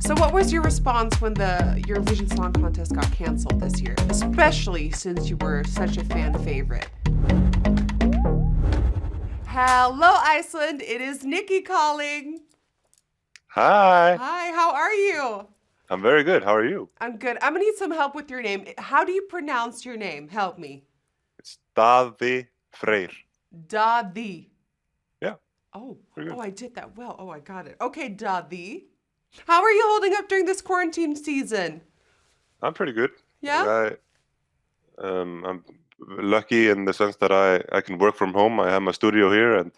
So what was your response when the Eurovision Song Contest got canceled this year, especially since you were such a fan favorite? Hello, Iceland. It is Nikki calling. Hi. Hi, how are you? I'm very good. How are you? I'm good. I'm gonna need some help with your name. How do you pronounce your name? Help me. It's Daði Freyr. Daði. Yeah. Oh, Very good. I did that well. Oh, I got it. Okay, Daði. How are you holding up during this quarantine season? I'm pretty good. Yeah? I'm lucky in the sense that I can work from home. I have my studio here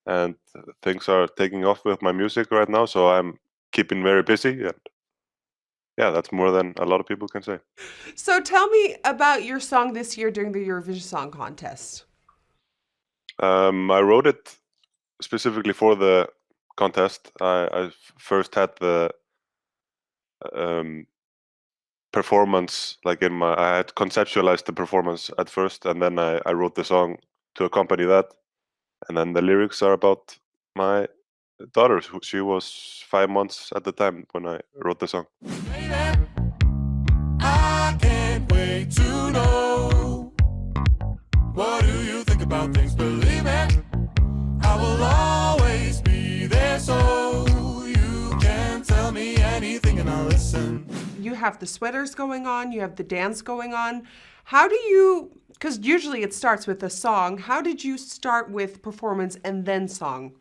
and things are taking off with my music right now, so I'm keeping very busy, and yeah, that's more than a lot of people can say. So tell me about your song this year during the Eurovision Song Contest. I wrote it specifically for the contest. I first had the performance, like I had conceptualized the performance at first, and then I wrote the song to accompany that. And then the lyrics are about my daughter. She was 5 months at the time when I wrote the song. Baby, I can't wait to know. What do you think about things? Believe me, I will always be there, so you can tell me anything and I'll listen. You have the sweaters going on, you have the dance going on. How do you, because usually it starts with a song, how did you start with performance and then song?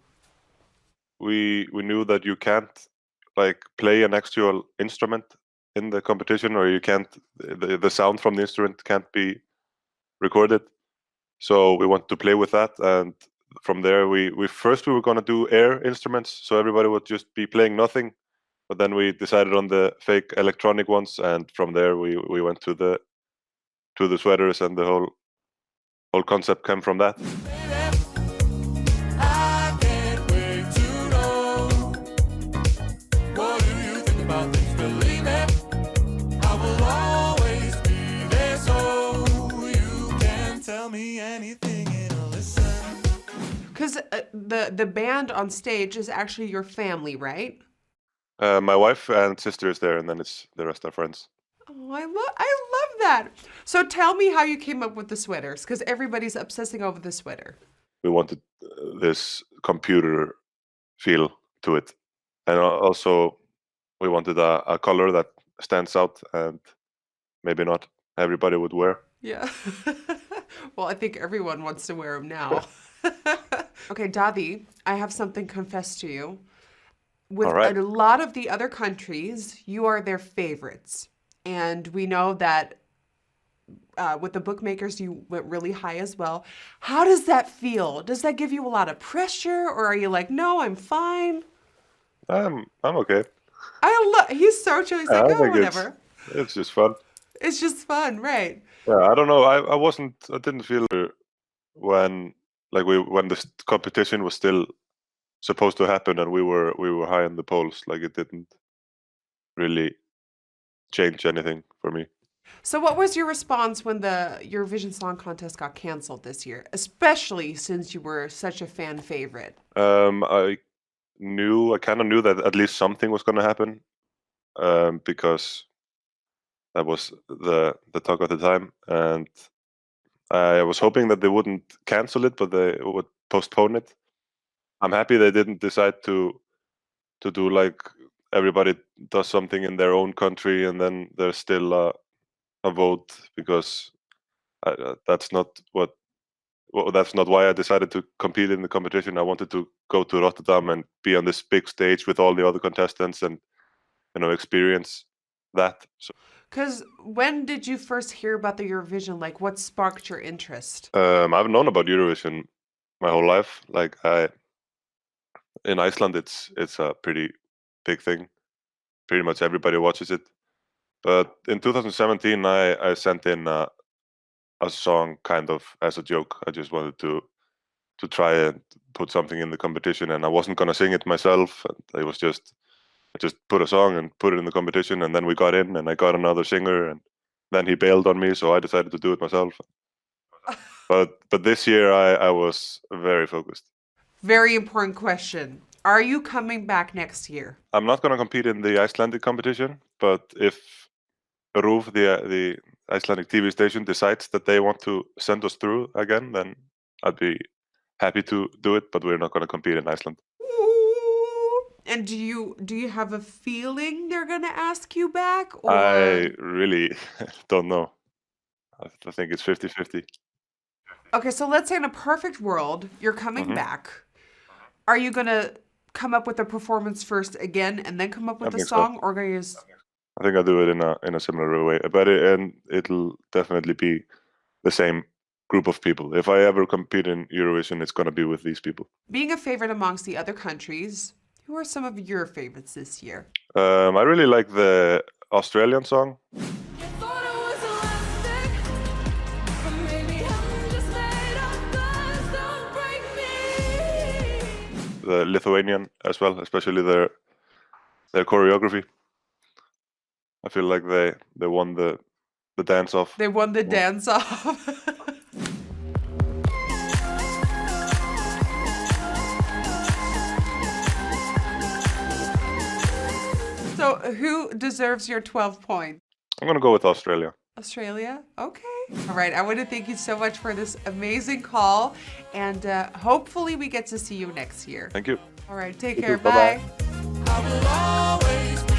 We knew that you can't like play an actual instrument in the competition, or you can't, the sound from the instrument can't be recorded. So we wanted to play with that, and from there we were going to do air instruments, so everybody would just be playing nothing. But then we decided on the fake electronic ones, and from there we went to the sweaters, and the whole concept came from that. Baby, I can't wait to know. What do you think about things? Believe me, I will always be there, so you can tell me anything and I'll listen. Because the band on stage is actually your family, right? My wife and sister is there, and then it's the rest are friends. Oh, I love that. So tell me how you came up with the sweaters, because everybody's obsessing over the sweater. We wanted this computer feel to it, and also we wanted a color that stands out and maybe not everybody would wear. Yeah. Well, I think everyone wants to wear them now. Okay, Daði, I have something confessed to you. With All right. a lot of the other countries, you are their favorites. And we know that with the bookmakers, you went really high as well. How does that feel? Does that give you a lot of pressure, or are you like, no, I'm fine? I'm okay. He's so chill. He's like, I oh, think whatever. it's just fun. It's just fun, right? Yeah, I don't know. I didn't feel when when the competition was still supposed to happen and we were high in the polls. Like, it didn't really change anything for me. So what was your response when the Eurovision Song Contest got canceled this year, especially since you were such a fan favorite? I kind of knew that at least something was going to happen, because that was the talk at the time, and I was hoping that they wouldn't cancel it, but they would postpone it. I'm happy they didn't decide to do like everybody does something in their own country and then there's still a vote, because that's not that's not why I decided to compete in the competition. I wanted to go to Rotterdam and be on this big stage with all the other contestants and experience that. So Because when did you first hear about the Eurovision? Like, what sparked your interest? I've known about Eurovision my whole life. Like, in Iceland, it's a pretty big thing. Pretty much everybody watches it. But in 2017, I sent in a song kind of as a joke. I just wanted to try and put something in the competition, and I wasn't gonna sing it myself. And it was just I just put a song and put it in the competition, and then we got in, and I got another singer, and then he bailed on me, so I decided to do it myself. But this year I was very focused. Very important question. Are you coming back next year? I'm not going to compete in the Icelandic competition, but if RÚV, the Icelandic TV station, decides that they want to send us through again, then I'd be happy to do it, but we're not going to compete in Iceland. And do you have a feeling they're gonna ask you back? Or I really don't know. I think it's 50-50. okay, so let's say in a perfect world, you're coming back. Are you gonna come up with a performance first again and then come up with I a think so. song, or gonna use? I think I'll do it in a similar way, but it'll definitely be the same group of people. If I ever compete in Eurovision, it's going to be with these people. Being a favorite amongst the other countries, who are some of your favorites this year? I really like the Australian song. You thought it was elastic, but maybe I'm just made of glass. Don't break me. The Lithuanian as well, especially their choreography. I feel like they won the dance off. They won the dance off. So who deserves your 12 points? I'm going to go with Australia. Australia? Okay. All right. I want to thank you so much for this amazing call. And hopefully we get to see you next year. Thank you. All right. Take You care. too. Bye-bye. Bye. I will always be